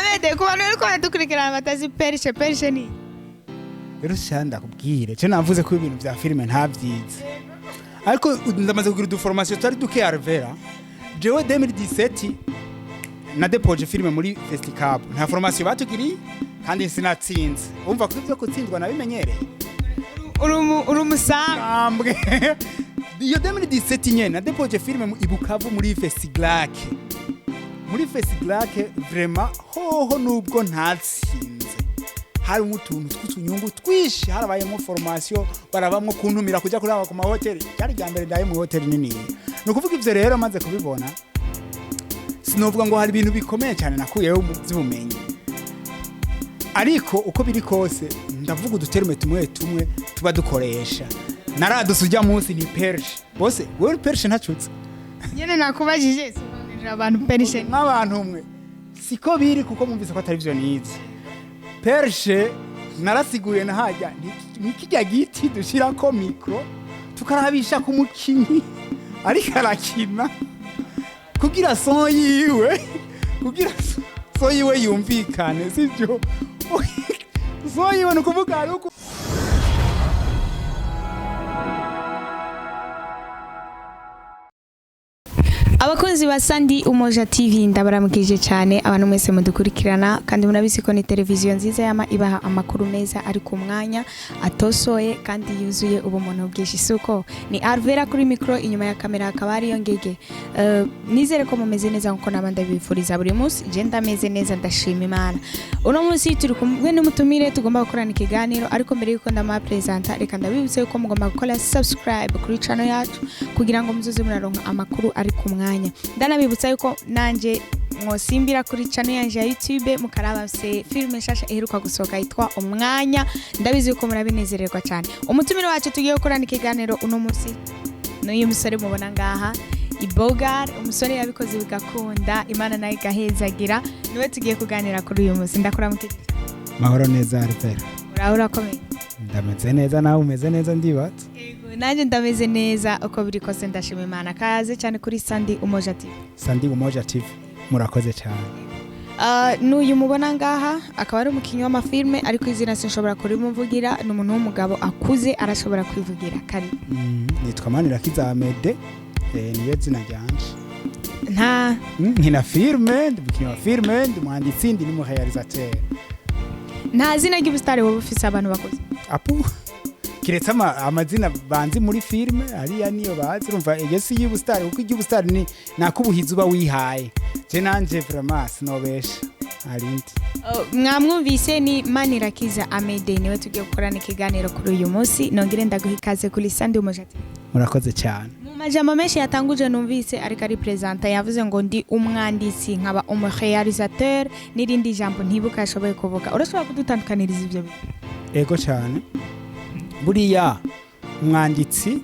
Amede kuba nuko badukurikirana batazi perishe ni. Rero shanda kubwire cyo navuze ko ibintu bya filime ntavyize. Ariko ndamaze kugira formation tari duke Arvera. Jewe 2017 na depoje filime muri Festicab. Nta formation batugiri kandi sinatsinze. Umva ko ivyo kutsindwa nabimenyereye. Urumusambwe. Iyo 2017 nyene na depoje filime mu Ibukavu muri Festicab. Muri Festicab vraiment hoho nubwo ntatsinze. Hari utuntu tw'utunyungu twishi harabayemo formation barabamwe kuntumira kujya kuraba ku mahoteli cyari gambere ndaye mu hoteli nini. No kuvuga ivyo rero maze kubibona sinovuga ngo hari ibintu bikomeye cyane nakuyeho mu by'ubumenyi. Ariko uko biri kose ndavuga uduterme tumwe tuba dukoresha. Naradusujya munsi ni perche. Bose wewe perche ntacutse. Nyene nakubajije sobanurira abantu perche nk'abantu umwe. Siko biri kuko mumvise ko atari byo nize. Perche narasiguye na hajya ni kijya giti dushirako micro tukarabisha ku mukinyi ariko arakina kugira son yiwe yumvikane sibyo son yiwe nukuvuga ariko Abakunzi ba Kandi Umoja TV ndabaramukije cyane abantu mwese mudukurikirana kandi murabisi ko ni televiziyo nziza yama ibaha amakuru meza ari ku mwanya atosoye kandi yuzuye ubumuntu bwinshi suko ni Arvera kuri micro inyuma ya kamera akaba ari yongege nizere ko mumeze neza nkuko nabanda bifuriza buri munsi je ndameze neza ndashima Imana uno munsi turi kumwe n'umutumire tugomba gukorana ikiganiro ariko mbere yuko ndama presenta reka ndabibutse ko mugomba gukora subscribe kuri channel yacu kugira ngo muzoze muraronka amakuru ari ku mwanya ndanabibutsa yuko nanje mwosimbira kuri channel yanje ya YouTube mukaraba se filme shasha iheruka gusohoka yitwa Umwanya ndabizi yuko murabinezererwa cyane umutumire wacu tugiye gukorana ikiganiro uno munsi n'uyu musore mubona ngaha Ibogar umusore yabikoze bigakunda Imana nayo gahezagira niwe tugiye kuganira kuri uyu munsi ndakora mukije mahoro neza Arvera urahura komeye ndameze neza nawe umeze neza ndibatse Nanje ndameze neza uko biri kose ndashima Imana kaze cyane kuri Kandi Umoja TV. Kandi Umoja TV murakoze cyane. N'uyu mubona ngaha akaba ari umukinyi w'amafilme ariko izina sinshobora kurimuvugira n'umuntu w'umugabo akuze arashobora kwivugira kari. Nitwa Manirakiza Amede niyo zina ryanje. Nta nkina filme ndumukinyi wa filme ndumwanditsi ndi n'umurealisateur. Nta zina ry'ubustari wowe ufise abantu bakoze. Apu kiretse amazina banzi muri filme ariya niyo bazi urumva igesi y'ubustari uko iby'ubustari ni nakubuhiza uba wihaye je nanje vraiment sinobesha arindi mwamwumvise ni Manirakiza Amede niwe tugiye gukorana ikiganiro kuri uyu munsi nongere ndaguhikaze kuri Kandi Umoja TV murakoze cyane mu majambo menshi yatanguje numvise ariko ari presenta yavuze ngo ndi umwanditsi nkaba umurealisateur n'irindi jambo ntibuka yashoboye kuvuga urashobora kudutandukaniriza ibyo bintu ego cyane buriya umwanditsi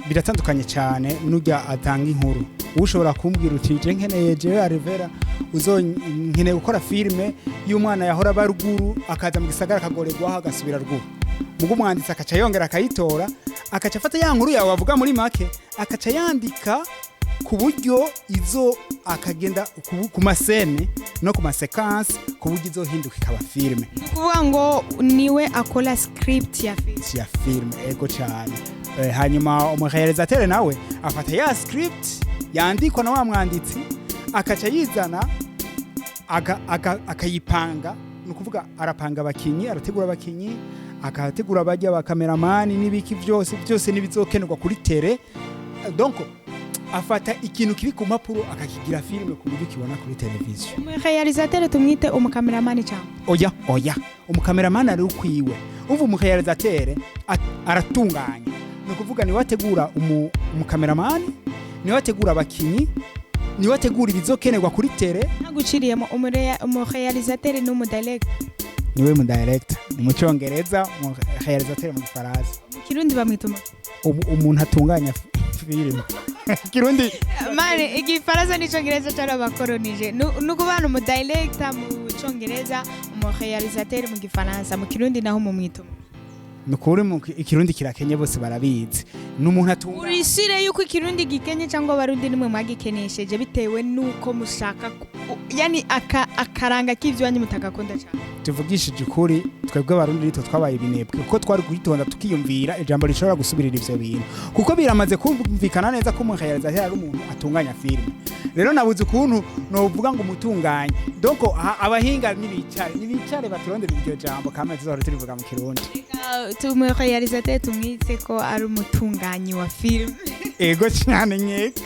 biratandukanye cyane n'ujya atanga inkuru ushobora kumbwira uti je nkeneye je Arvera uzonkeneye gukora filme y'umwana yahora baruguru akaza mu gisagara kagoregwa agasubira ruguru mugo umwanditsi akaca yongera akayitora akaca afata ya nkuru yawe bavuga muri make akaca yandika ku buryo izo akagenda ku masene no ku masequence ku buryo izo hinduka ikaba filme kuvuga ngo niwe akora script ya filme ego cyane hanyuma umurealisateur nawe afata ya script yandikwa na wa mwanditsi akaca yizana akayipanga no kuvuga arapanga abakinyi arategura abakinyi akategura abajya ba cameraman n'ibiki byose nibizokenerwa kuri tele donc afata ikintu kiri ku mapuro akakigira filme ku buryo kibona kuri televiziyo umurealisateur tumwite umukameraman cyangwa oya umukameraman ari ukwiwe uvu umurealisateur aratunganya no kuvuga ni wategura umukameraman ni wategura abakinyi ni wategura ibizokenerwa kuri tele naguciriyemo umurealisateur n'umudirector niwe mu director ni mu cyongereza umurealisateur mu Faransa mu Kirundi bamwita umuntu atunganya filime Kirundi mane igifaransa n'icyongereza cyari abakolonije nukubana mu director mu cyongereza umurealisateur mu Gifaransa mu Kirundi naho mu mwito nukuri mu Kirundi kirakenye bose barabizi n'umuntu atunganya urisire yuko ikirundi gikenye cyangwa abarundi nimwe mwagikenesheje bitewe nuko mushaka yani akaranga k'ivyo mutagakunda cyane. tuvugishije ukuri twebwe abarundi rito twabaye ibinebwe kuko twari guhitonda tukiyumvira ijambo rishobora gusubirira ivyo bintu kuko biramaze kumvikana neza ko umuhayariza ari umuntu atunganya filime. Rero nabuze ukuntu novuga ngo umutunganye donc abahinga nibicare baturondera iryo jambo kama tuzahora turivuga mu kirundi. Tumuhayariza tumwitse ko ari umutunganyi wa filime. Ego cyane nyeka.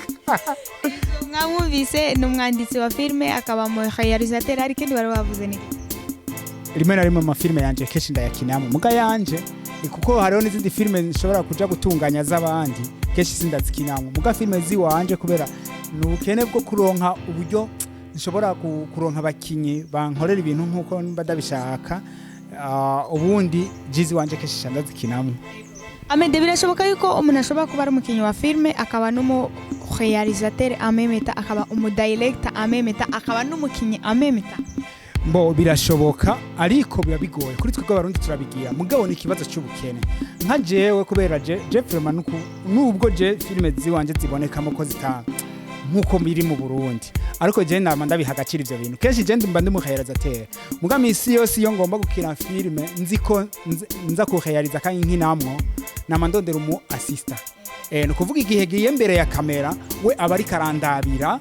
Mwamwumvise n'umwanditsi wa filime akaba umuhayarizateur ari kindi bari bavuze ni rimwe na rimwe amafilime yanje kenshi ndayakinamo muga yanje kuko hariho n'izindi filime nshobora kuja gutunganya z'abandi kenshi sindazikinamo muga filime ziwanje kubera n'ubukene bwo kuronka uburyo nshobora kuronka abakinyi bankorera ibintu nkuko badabishaka ubundi jizi wanje kenshi ndazikinamo. Amede birashoboka yuko umuntu ashobora kuba ari umukinyi wa filime akaba n'umurealisateur amemeta akaba umudirector amemeta akaba n'umukinyi amemeta. Mbo birashoboka ariko biba bigoye kuri twebwe abarundi turabigira mugabo ni ikibazo cy'ubukene nka jewe kubera je vraiment nubwo je filime ziwanje zibonekamo ko zitanga nkuko biri mu Burundi ariko je nama ndabiha agaciro ivyo bintu kenshi je mba ndimuhayarizateur muga misi yose iyo ngomba gukina filime nziko nza kuhayariza kandi nkinamwo nama ndondera umu assistant no kuvuga igihe giye mbere ya kamera we abari karandabira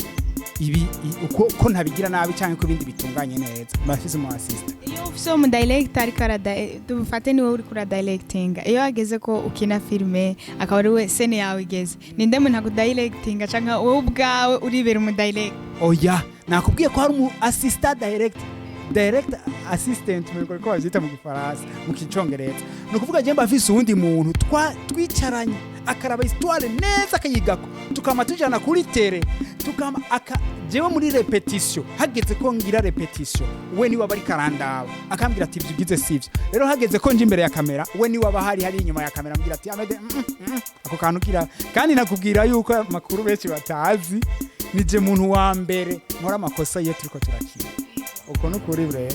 ibi uko ntabigira nabi cyane ko bindi bitunganye neza bafise mu assistant. Iyo ufise mu director karada dufate niwe uri kura directing iyo ageze ko ukina filme akaba ari we scene yawe igeze ninde mu ntago directing canka wowe ubwawe uribera mu direct. Oya nakubwiye ko hari mu assistant direct assistant mu ko bazita mu gifaransa mu kicongereza no kuvuga je mbafise uwundi muntu twicaranye akaraba histoire neza akayigako tukama tujana kuri tere tukama jewe muri repetition hageze ko ngira repetition we ni wabari karandaba akambira ati byigize sivyo rero hageze ko nje imbere ya kamera we ni wabahari hari inyuma ya kamera ambira ati Amede ako kantu kira kandi nakubwira yuko makuru benshi batazi nije muntu wa mbere nkora amakosa ye turiko turakira uko no kuri bre.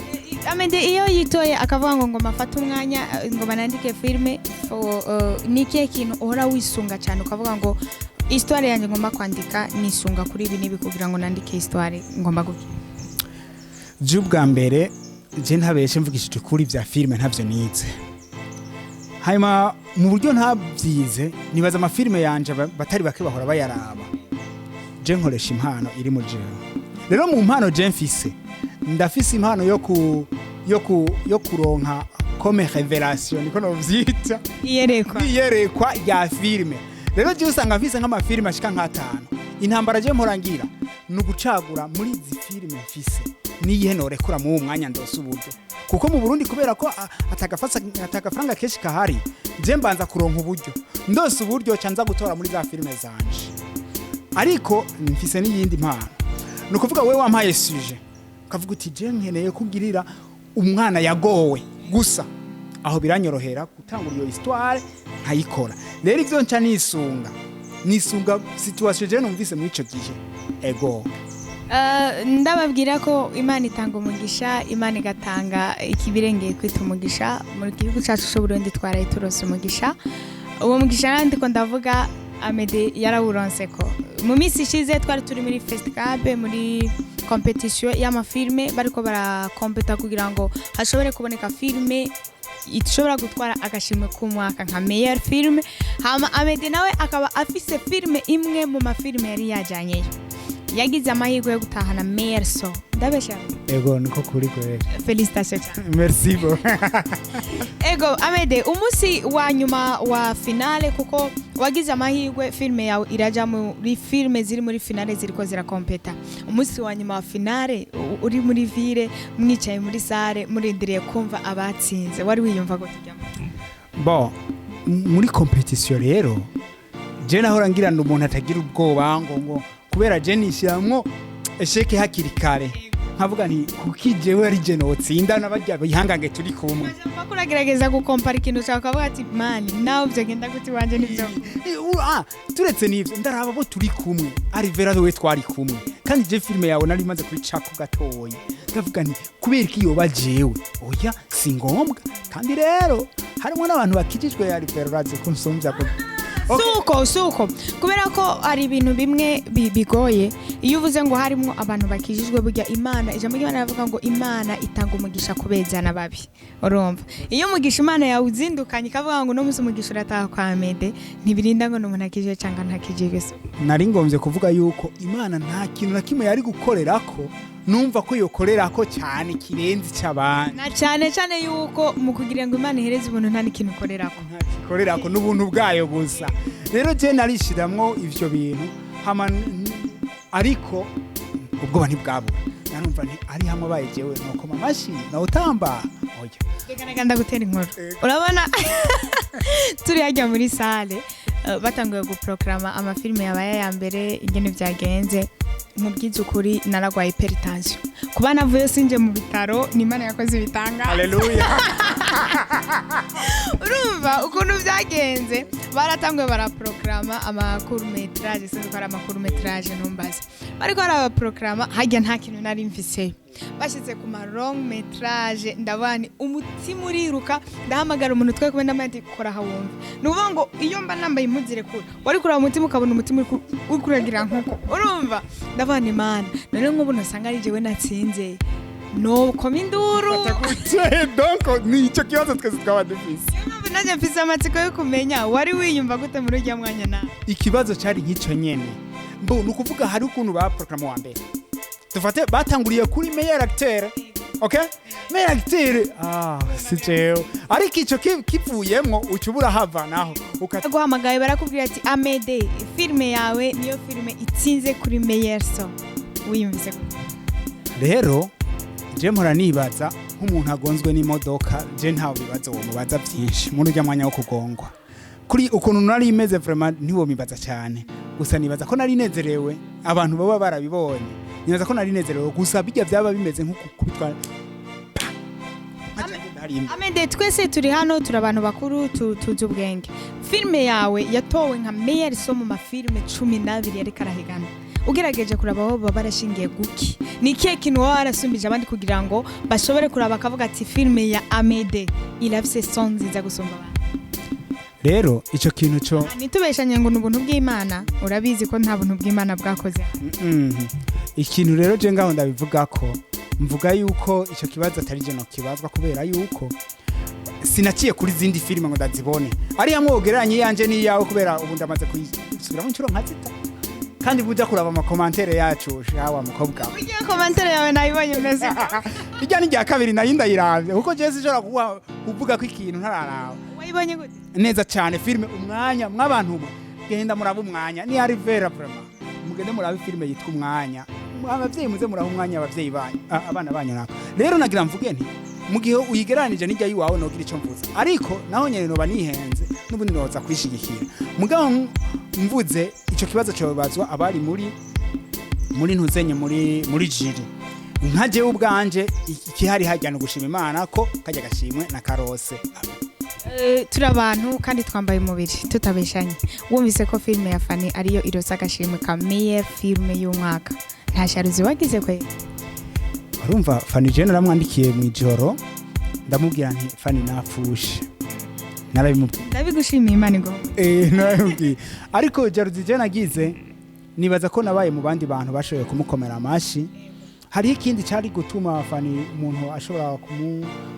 Amede iyo yitoye akavuga ngo mafata umwanya ngo banandike filme niki kintu uhora wisunga cyane ukavuga ngo histoire yanjye ngomba kwandika nisunga kuri ibi nibi kugira ngo nandike histoire ngomba gukina. Bwa mbere je ntabeshe mvugishije kuri vya filme ntavyo nize hayima mu buryo ntabyize nibaza amafilme yanje batari bake bahora bayaraba je nkoresha impano iri mu jewe. Rero mu mpano je mfise ndafise impano yo kuronka comme révélation niko no vyita iyerekwa ya filme. Rero je usanga mfise nk'amafilme ashika nk'atanu intambara je mporangira nugucagura muri izi filme mfise niyihe norekura mu mwanya ndose uburyo kuko mu Burundi kubera ko atagafaranga keshi kahari je mbanza kuronka uburyo ndose uburyo canza gutora muri za filme zanje ariko mfise n'iyindi mpano nukuvuga wewe wampaye sujet kavuga uti je nkeneye kugirira umwana yagowe gusa aho biranyorohera gutangura iyo histoire nkayikora. Rero ivyo nca nisunga situation je numvise mu ico gihe ego. Ndababwira ko Imana itanga umugisha Imana igatanga ikibirengeye kwita umugisha muri gihugu cyacu cyo Burundi twaraye turose umugisha uwo mugisha ndiko ndavuga Amede yarawuronse ko mu minsi ishize twari turi muri Festicab muri competition y'amafilme bariko barakompeta kugira ngo hashobore kuboneka filme ishobora gutwara agashimwe k'umwaka nka meilleur film hama Amede nawe akaba afise filme imwe mu mafilme yari yajyanyeyo yagize amahirwe yo gutahana meilleur son ndabesha ego niko kuri kwere félicitations merci bo ego Amede umusi wa nyuma wa finale kuko wagize amahirwe filme yawe iraja muri filme ziri muri finale ziriko zirakompeta umusi wa nyuma wa finale uri muri ville mwicaye muri salle murindiriye kumva abatsinze wari wiyumva gute bo muri competition rero je nahora ngira umuntu atagira ubwoba ngo kubera je nishiramwo esheke hakiri kare nkavuga nti kukijewe ari je notsinda nabajya bihangange turi kumwe bakuragerageza gukompara ikintu cyako kavuga ati mani nawe byo genda guti wanje nivyo turetse nivyo ndaraba bo turi kumwe ari vera we twari kumwe kandi je filme yawe nari maze kwicako gatoyi ndavuga nti kubera iki yoba jewe oya singombwa kandi rero harimo n'abantu bakijijwe yari vera raze kunsomvya ko suko kubera ko ari ibintu bimwe bigoye iyo uvuze ngo harimo abantu bakijijwe burya Imana ijambo ry'Imana ravuga ngo Imana itanga umugisha kubezana babi urumva iyo umugisha Imana yawuzindukanye ikavuga ngo no musi umugisha urataha kwa Mede ntibirinda ngo n'umuntu akijije cyangwa ntakijije nari ngombye kuvuga yuko Imana nta kintu na kimwe yari gukorerako numva ko yokorerako cyane kirenze cy'abandi na cyane yuko mu kugira ngo Imana ihereze ubuntu nta n'ikintu korerako n'ubuntu bwayo gusa rero je narishiramwo ivyo bintu ariko ubwoba ntibwabura narumva nti ari hamwe abaye jewe nuko mamashi nawutamba oya reka gutera inkuru urabona turi hajya muri salle batanguye guprograma amafilme yabaye ya mbere ingene byagenze mu by'ukuri naragwaye hypertension kuba navuye sinje mu bitaro ni Imana yakoze ibitanga haleluya urumva ukuntu byagenze baratanguye baraprograma amakuru metrage sinzikora amakuru metrage numbaze bariko baraprograma hajya nta kintu nari mfise bashize ku ma long metrage ndabani umutima uriruka ndahamagara umuntu twe kubenda mati kora hawumva nuvuga ngo iyo mba nambaye impuzire kure wari kuraba umutima ukabona umutima uri kuragira nkuko urumva ndabana Imana none nk'ubu nasanga ari jewe natsinze no kominduru donc ni ico kibazo twese twaba dufise naje mfise amatsiko yo kumenya wari wiyumva gute muri urya mwanya na ikibazo cari nk'ico nyene mbo nukuvuga hari ukuntu ba program wa mbere tufate batanguriye kuri meilleur acteur okay meilleur acteur si jewe ariko ico kivuyemwo ucubura hava naho guhamagaye barakubwira ati Amede filme yawe niyo filme itsinze kuri meilleur son wiyumvise rero je mpora nibaza nk'umuntu agonzwe n'imodoka je ntawe bibazo wo mubaza byinshi muri urya mwanya wo kugongwa kuri ukuntu nari imeze vraiment ntiwo mibaza cyane gusa nibaza ko nari nezerewe abantu baba barabibonye nibaza ko nari nezerewe gusa bijya byaba bimeze nko kubitwara Amede twese turi hano turi abantu bakuru tuzi ubwenge filme yawe yatowe nka meilleur son mu mafilme 12 yari karahigana ugerageje kuraba aho baba barashingiye guki ni kiye kintu warasumbije abandi kugira ngo bashobore kuraba akavuga ati filme ya Amede iravise son nziza gusumba abantu rero ico kintu cyo nitubeshanye ngo n'ubuntu bw'Imana urabizi ko nta buntu bw'Imana bwakoze ikintu rero je ngaho ndabivuga ko mvuga yuko ico kibazo atari je no kibazwa kubera yuko sinaciye kuri zindi filime ngo ndazibone ari hamwe ogeranye yanje ni yawe kubera ubu ndamaze kuyisubira mu ncuro nkazita kandi buja kuraba ama commentaire yacu shawa mukobwa ugiye commentaire yawe nayibonye meze ijya ni rya kabiri nayo ndayiravye kuko je sishora kuvuga ko ikintu ntararawe wayibonye gute neza cyane filime umwanya mw'abantu genda muraba umwanya ni ari vera vraiment mugende muraba filime yitwa umwanya abavyeyi muze muraho umwanya abavyeyi banyu abana banyu nako rero nagira mvuge nti mu gihe uyigeranije n'ijya yiwawe nogira ico mvuze ariko naho nyene no banihenze n'ubundi noza kwishigikira mugabo mvuze ico kibazo cyo bazwa abari muri ntuzenye muri jiri nkaje ubwanje ikihari hajyana gushima Imana ko kajya gashimwe na karose turi abantu kandi twambaye umubiri tutabeshanye wumvise ko filme ya Fani ariyo irosa agashimwe ka meilleur filme y'umwaka nta sharuzi wagize kwe urumva Fani je naramwandikiye mu ijoro ndamubwira nti Fani napfushe narabimubwiye ndabigushimiye Imana ngo narabimubwiye ariko jaruzi je nagize nibaza ko nabaye mu bandi bantu bashoboye kumukomera amashi hari ikindi cyari gutuma Fani umuntu ashobora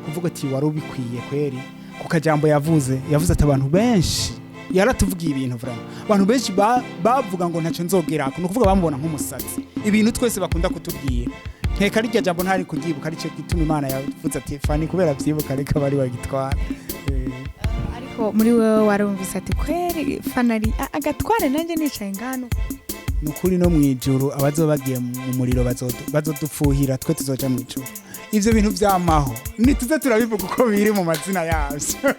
kuvuga ati wari ubikwiye kweri kukajambo yavuze ati abantu benshi yaratuvugiye ibintu vraiment abantu benshi bavuga ngo ntacyo nzogera no kuvuga bamubona nk'umusazi ibintu twese bakunda kutubwira nkeka ari jambo ntari kugibuka ari cyo gituma Imana yavuze ati Fani kubera byibuka reka bari bagitwara ariko muri wewe warumvise ati kweri Fanari agatware nanjye nicaye ngano nukuri no mwijuru abazobagiye mu muriro bazodufuhira twe tuzoja mu ijuru ivyo bintu vyamaho nituze turabivuga uko biri mu mazina yavyo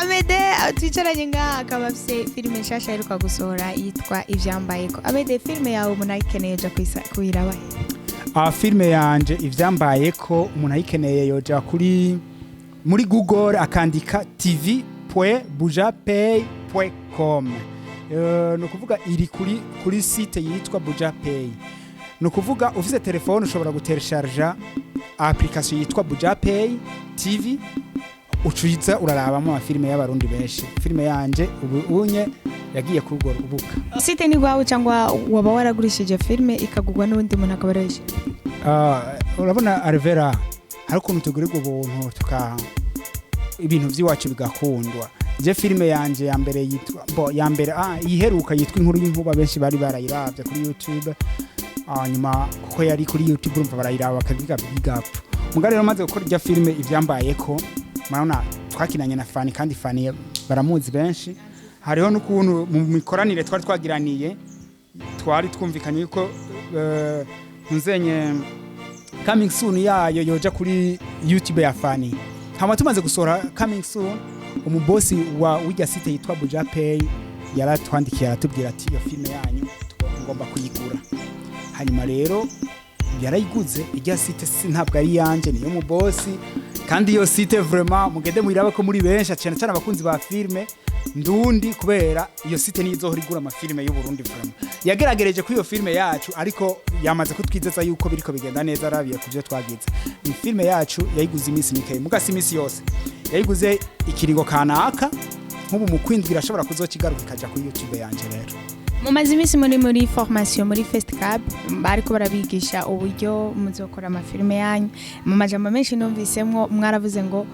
Amede twicaranye ngaha akaba afise filime nshasha iheruka gusohora yitwa Ivyambayeko Amede filime yawe umuntu ayikeneye yoja kuyiraba filime yanje Ivyambayeko umuntu ayikeneye yoja muri Google akandika tv.bujapay.com no kuvuga iri kuri site yitwa Bujapay no kuvuga ufise telefone ushobora gutelecharger application yitwa Bujapay TV ucuyiza urarabamo amafilime y'abarundi benshi. Filime yanje ubunye yagiye kuri urwo rubuga. Site ni gwawe cyangwa waba waragurishije filime ikagurwa n'undi muntu akabaresha? Urabona Alvera hari ukuntu tugurirwa ubuntu ibintu by'iwacu bigakundwa. Je filime yanje ya mbere yitwa iheruka yitwa Inkuru y'Inkuba, benshi bari barayiravye kuri YouTube. Nyuma kuko yari kuri YouTube urumva barayiraba bakabiga bigapfa. Mugari rero maze gukora irya filime ivyambayeko, marona twakinanye na Fani, kandi Fani baramuzi benshi. Hariho n'ukuntu mu mikoranire twari twagiraniye, twari twumvikanye yuko nzenye coming soon yayo yoja kuri YouTube ya Fani. Hama tumaze gusohora coming soon, umubosi w'irya site yitwa Buja Pay yaratwandikiye aratubwira ati iyo filime yanyu ngomba kuyigura. Hanyuma rero yarayiguze. Irya site ntabwo ari yanje, niyo mubosi, kandi iyo site vraiment mugende muyirabe ko muri benshi cyane cyane abakunzi ba filime ndundi, kubera iyo site nizo horigura amafilime y'u Burundi. Vraiment yageragereje kuri iyo filime yacu, ariko yamaze kutwizeza yuko biriko bigenda neza arabiye kuvyo twagize. Ni filime yacu yayiguze imisi mike, mugasi imisi yose yayiguze ikiringo kanaka, nk'ubu mu kwindwira ashobora kuzokigaruka ikaja kuri YouTube yanje. Rero mumaze imisi muri formation muri Festicab, bariko barabigisha uburyo muzokora amafilime yanyu. Mu majambo menshi numvisemwo mwaravuze ngo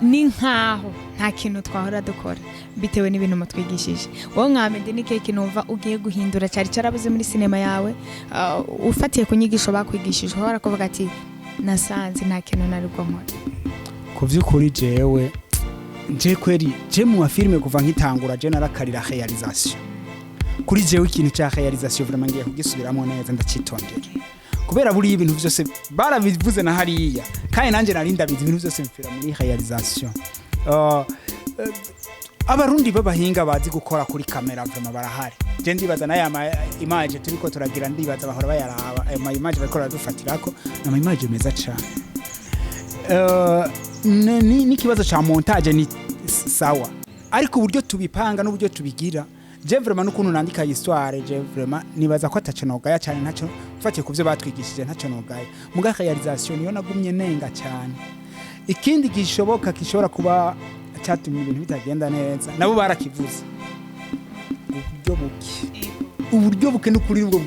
ni nkaho nta kintu twahora dukora bitewe n'ibintu mutwigishije. Wowe nkamende ni keke numva ugiye guhindura cyari cyarabuze muri sinema yawe, ufatiye ku nyigisho bakwigishije hora kuvuga ati nasanze nta kintu nari gukora. Ku vy'ukuri jewe kweri mu mafilime kuva nkitangura je narakarira realisation. Kuri jewe ikintu cya realisation vraiment ngiye kugisubiramo neza ndacitondera, kubera buri ibintu byose barabivuze na hariya, kandi nanje narinda bizi ibintu byose bipfira muri realisation. Abarundi babahinga bazi gukora kuri kamera vraiment barahari. Je ndibaza na ya image turiko turagira, ndibaza bahora bayaraba ama image bakora dufatirako na image meza cyane. Ni kibazo cha montage ni sawa, ariko uburyo tubipanga n'uburyo tubigira, je vraiment n'ukuntu nandika histoire, je vraiment nibaza ko atacenogaya cyane, ntacyo mfatiye kuvyo batwigishije ntacyo nogaya. Muga realisation niyo nagumye nenga cyane. Ikindi gishobora kuba cyatumye ibintu bitagenda neza, nabo barakivuze uburyo buke n'ukuri ubwo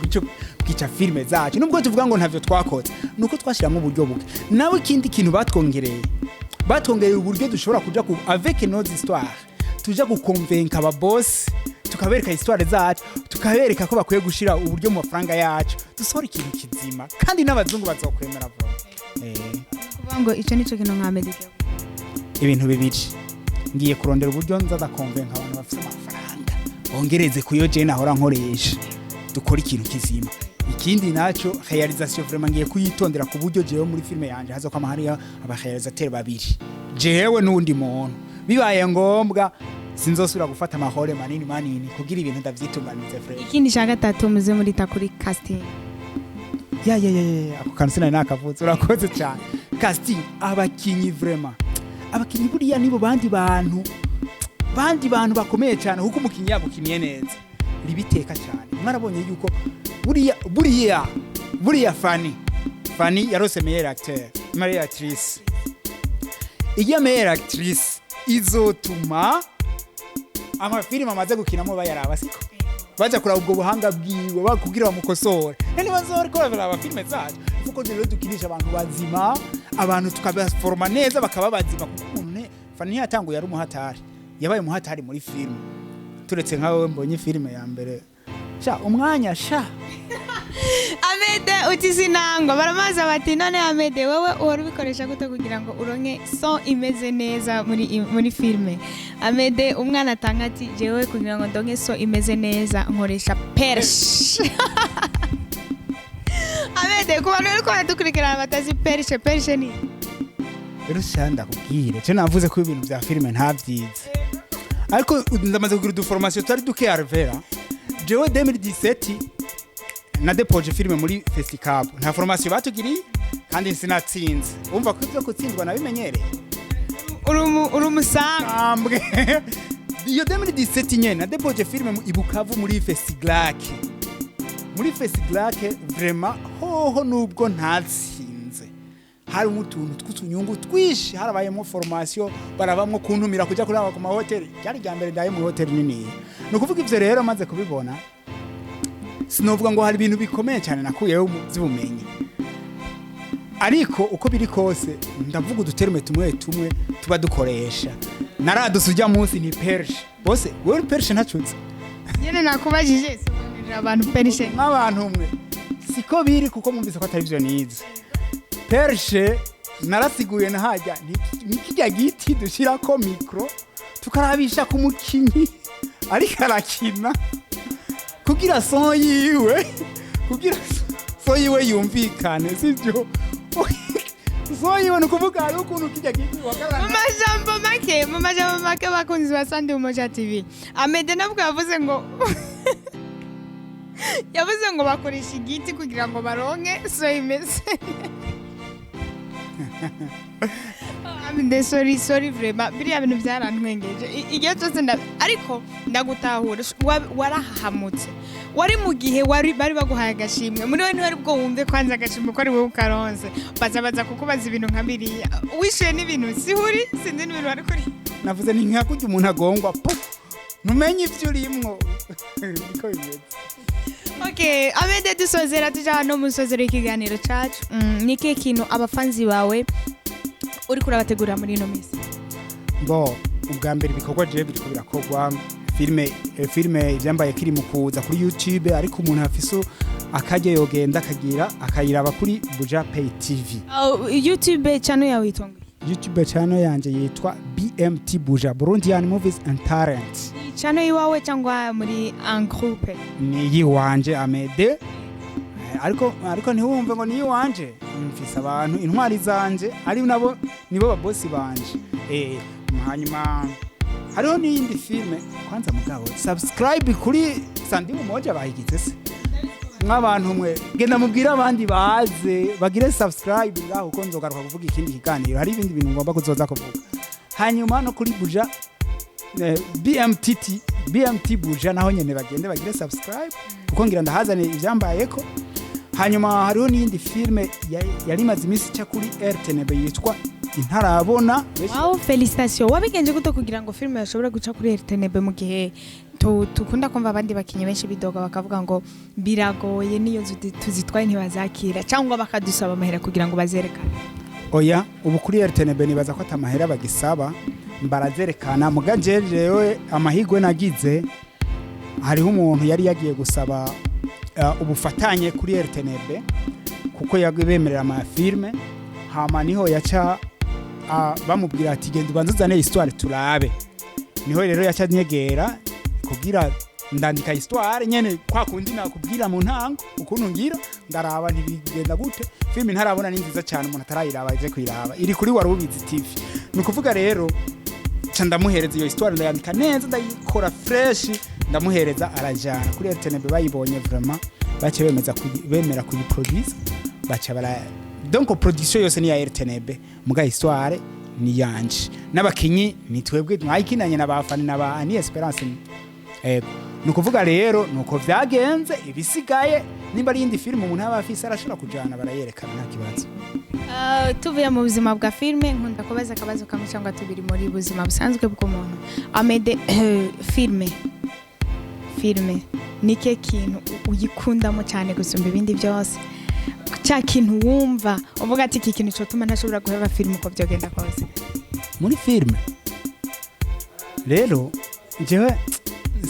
bwica filime zacu. Nubwo tuvuga ngo ntavyo twakoze, nuko twashiramo uburyo buke. Nawe ikindi kintu batwongereye uburyo dushobora kuja ku avec nos histoires, tuja gukonvenka aba boss, tukabereka histoire zacu, tukabereka ko bakwiye gushira uburyo mu mafaranga yacu, dusohora ikintu kizima kandi n'abazungu bazokwemera vuba. Kuvuga ngo ico nico kintu nkamedike ibintu bibiri, ngiye kurondera uburyo nzaza konvenka abantu bafite amafaranga bongereze kuyo je nahora nkoresha, dukora ikintu kizima. Ikindi naco realisation vraiment ngiye kuyitondera ku buryo jewe muri filime yanje hazokama hariya abarealisateur babiri, jewe n'undi muntu. Bibaye ngombwa sinzosubira gufata amahore manini kugira ibintu ndavyitunganize frere. Ikindi cya gatatu muze muri takuri casting. Ako kantu sinari nakavuze, urakoze cyane. Casting abakinyi vraiment, abakinyi buriya nibo bandi bantu bakomeye cyane, kuko umukinyi yabukiniye neza libiteka cyane. Mwarabonye yuko buriya Fani yarose meilleur acteur, meilleure actrice. Iya meilleure actrice izotuma amafilime amaze gukinamo bayaraba, siko baja kuraba ubwo buhanga bwiwe bakugira bamukosora. Nani bazore ko baraba filime zacu, kuko rero dukinisha abantu bazima, abantu tukabaforma neza bakaba bazima. Kuko umuntu Fani yatanguye yari umuhatari, yabaye umuhatari muri filime. Turetse nkawe mbonye filime ya mbere umwanya Amede utisinangwa baramaza bati none Amede wewe uhora ubikoresha gute kugira ngo uronke son imeze neza muri filime? Amede umwana atanga ati jewe kugira ngo ndonke son imeze neza nkoresha pershe. Amede kuba rero ko dukurikirana batazi pershe ni rero shanda kubwire cyo navuze ko ibintu bya filime ntavyize, ariko ndamaze kugira du formation tari duke Alvera. Jewe 2017 na depoje filime muri Festicab, nta formation batugiriye kandi sinatsinze. Umva ko ibyo kutsindwa nabimenyereye. Uri umusambwe. Iyo 2017 nyene na depoje filime ibukavu muri Festicab. Muri Festicab vraiment hoho nubwo ntatsinze, hari utuntu tw'utunyungu twishi harabayemo formation barabamwo kuntumira kuja kuraba ku mahoteli cyari ryambere ndaye mu hoteli nini no kuvuga ivyo rero maze kubibona sinovuga ngo hari ibintu bikomeye cyane nakuyeho by'ubumenyi ariko uko biri kose ndavuga uduterme tumwe tuba dukoresha naradusujya munsi ni perche bose wewe perche ntacutse nyene nakubajije abantu perche nk'abantu umwe siko biri kuko mumvise ko atari byo nize perche narasiguye nahajya nikijya giti dushirako micro tukarabisha ku mukinyi ariko arakina kugira son yiwe yumvikane sivyo son yiwe nukuvuga ari ukuntu kijya giti wakarana mu majambo make bakunzi ba Sandi Umoja TV Amede nabwo yavuze ngo bakoresha igiti kugira ngo baronke so imeze Amede sorry vraiment biriya bintu byarantwengeje igihe cyose ariko ndagutahura warahamutse wari mu gihe bari baguhaye agashimwe muri we niwe bwo wumve kwanza agashimwe ko ari wowe ukaronse baza kukubaza ibintu nka biriya wishuye n'ibintu sihuri sinzi n'ibintu wari kuri navuze ni nka kujya umuntu agongwa numenye ivyo urimwo niko bimeze. Okay, Amede dusozera tuja hano musozera ikiganiro cacu niki kintu abafanzi bawe uri kurabategura muri ino misi ubwa mbere ibikorwa je biriko birakogwa filme ivyambaye kiri mu kuza kuri YouTube ariko umuntu afise akaje yogenda akayiraba kuri Buja Pay TV. YouTube channel yawe itonga YouTube channel yanje yitwa BMT Buja Burundian Movies and Talents. Channel iwawe cyangwa muri en groupe? Ni yiwanje Amede. Ariko ntiwumve ngo ni yiwanje. Mfise abantu intwari zanje ari nabo nibo babosi banje. Hanyuma hariho n'iyindi filme kwanza mugabo subscribe kuri Sandi Umoja bahigize se. Nk'abantu mwe genda mubwira abandi baze bagire subscribe ngaho uko nzogaruka kuvuga ikindi kiganiro hari ibindi bintu ngomba kuzoza kuvuga hanyuma no kuri Buja BMT Buja naho nyene bagende bagire subscribe kuko ngira ndahazane ivyambayeko hanyuma hariho n'iyindi filme yari maze imisi cya kuri RTNB yitwa Intarabona. Wow, félicitations wabigenje guto kugira ngo filme yashobora guca kuri RTNB mu gihe tukunda kumva abandi bakinyi benshi bidoga bakavuga ngo biragoye niyo tuzitwaye ntibazakira cyangwa bakadusaba amahera kugira ngo bazerekane. Oya ubu kuri RTNB nibaza ko atamahera bagisaba mbarazerekana mugaje jewe amahigwe nagize hariho umuntu yari yagiye gusaba ubufatanye kuri RTNB kuko yabemerera ama filme hama niho yaca bamubwira ati genda ubanzuzane histoire turabe niho rero yaca nyegera kugira ndandika histoire nyene kwa kundi nakubwira mu ntango ukuntu ngira ndaraba ntibigenda gute filme Ntarabona ni nziza cyane umuntu atarayiraba ize kuyiraba iri kuri Warubizi TV nukuvuga rero ca ndamuhereza iyo histoire ndayandika neza ndayikora fresh ndamuhereza arajana kuri RTNB bayibonye vraiment bace bemera kuyiproduce baca bara donc production yose ni ya RTNB muga histoire ni yanje n'abakinyi ni twebwe mwayikinanye n'abafani n'aba Ani Esperance nukuvuga rero nuko vyagenze ibisigaye nimba ari indi filme umuntu aba afise arashobora kujana barayerekana nta kibazo. Tuvuye mu buzima bwa filme nkunda kubaza akabazo kamwe cyangwa tubiri muri buzima busanzwe bw'umuntu Amede filme nike kintu uyikundamo cyane gusumba ibindi byose cya kintu wumva uvuga ati iki kintu cyotuma ntashobora guheba filme uko byogenda kose muri filme rero jewe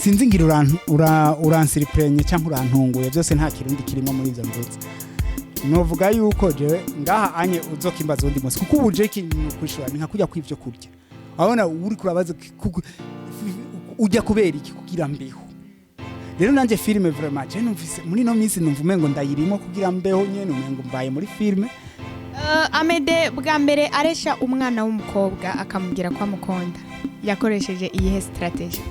sinzi ngira uransiriprenye cyangwa urantunguye byose nta kirundi kirimo muri izo mvuze novuga yuko jewe ngaha anye uzokimbaza undi munsi kuko ubuje kintu kwishura ni nka kujya kwivyo kurya abona uri kurabaza ujya kubera iki kugira mbeho rero nanje filme vraiment je numvise muri no minsi numvume ngo ndayirimo kugira mbeho nyene umengo mbaye muri filme. Amede bwa mbere aresha umwana w'umukobwa akamubwira kwa mukonda yakoresheje iyihe strategy?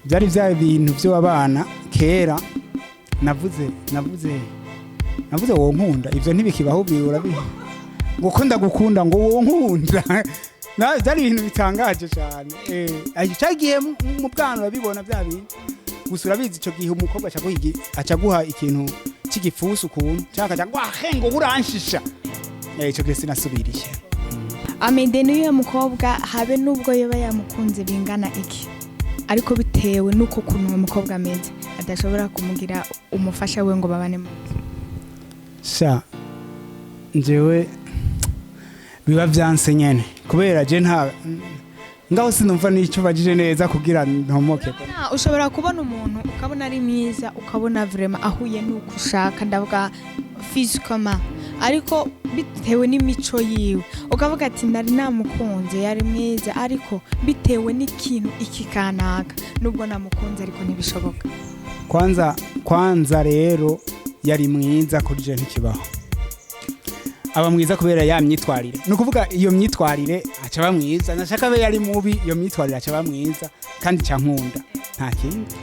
Byari bya bintu byo abana kera navuze wo nkunda ivyo ntibikibaho biura ngo ndagukunda ngo wo nkunda byari ibintu bitangaje cyane cyagiye mu bwana babibona bya bintu gusa urabizi ico gihe umukobwa acaguha ikintu cy'igifusu ukuntu cyangwa ngo uranshisha ico gihe sinasubiriye. Amede niyo mukobwa habe nubwo yoba yamukunze bingana iki ariko bitewe nuko kuntu uwo mukobwa ameze adashobora kumugira umufasha we ngo babane mu sha njewe biba vyanse nyene kubera je nta ngaho sinumva n'icyo bagije neza kugira ntomoke. Ushobora kubona umuntu ukabona ari mwiza ukabona vraiment ahuye nuko ushaka ndavuga physiquement ariko bitewe n'imico yiwe ukavuga ati nari namukunze yari mwiza ariko bitewe n'ikintu iki kanaka nubwo namukunze ariko ntibishoboka. Kwanza rero yari mwiza kuri je ntikibaho. Aba mwiza kubera ya myitwarire. Nukuvuga iyo myitwarire acaba mwiza nashaka be yari mubi iyo myitwarire acaba mwiza kandi cyankunda nta kindi.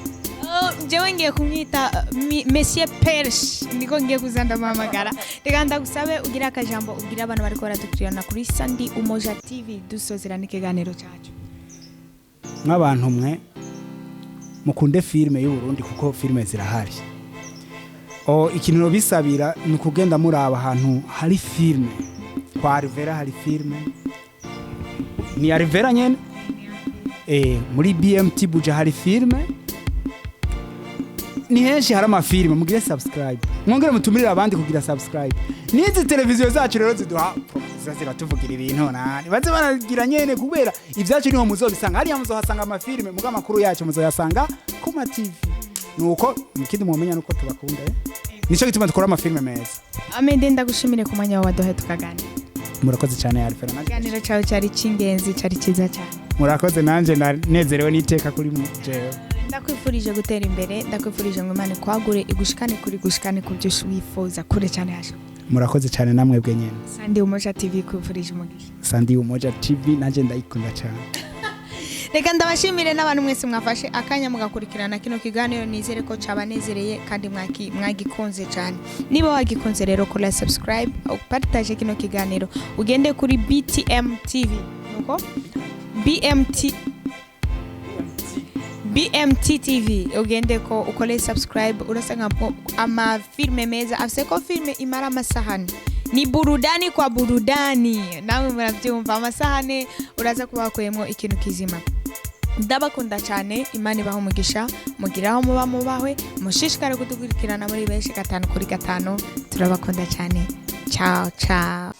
Jewe ngiye kumwita Monsieur Persh niko ngiye kuzanda mamagara reka ndagusabe ugira akajambo ugira abantu bari baradukurikirana kuri Kandi Umoja TV dusozerana ikiganiro cyacu. Nk'abantu mwe mukunde filme y'u Burundi kuko filme zirahari. Ikintu no bisabira ni kugenda muraba ahantu hari filme kwa Arivera hari filme ni Arivera nyene muri BMT Buja hari filme ni henshi hari amafilme mugire subscribe mwongere mutumirira abandi kugira subscribe. Nizi televiziyo zacu rero ziduha ziratuvugira ibintu nani baze baragira nyene kubera ivyacu niho muzobisanga hariya muzohasanga amafilme muga makuru yacu muzoyasanga ku ma TV nuko mukindi mwomenya nuko tubakunda nico gituma dukora amafilme meza. Amede ndagushimire ku mwanya wawe duhe tukaganira. Murakoze cyane Alfred nanje ikiganiro cyawe cyari cingenzi cyari ciza cyane. Murakoze nanje nanezerewe niteka kuri jewe. Ndakwifurije gutera imbere ndakwifurije ngo Imana kwagure igushikane kuri gushikane ku byo wifuza kure cyane hasho. Murakoze cyane namwe bwe nyene. Kandi Umoja TV kwifurije umugisha. Kandi Umoja TV nanje ndayikunda cyane. Reka ndabashimire n'abantu mwese mwafashe akanya mugakurikirana kino kiganiro nizere ko cabanezereye kandi mwagikunze cyane. Niba wagikunze rero kora subscribe upartage kino kiganiro ugende kuri BTM TV nuko BMT TV ugende ko ukole subscribe urasanga ama filme meza afise ko filme imara amasahani ni burudani kwa burudani nawe murabyumva amasahane uraza kubakuyemo ikintu kizima. Ndabakunda cyane Imana ibaho umugisha mugiraho muba mubahwe mushishikare kudukurikirana muri benshi 5 kuri 5 turabakunda cyane. Ciao ciao.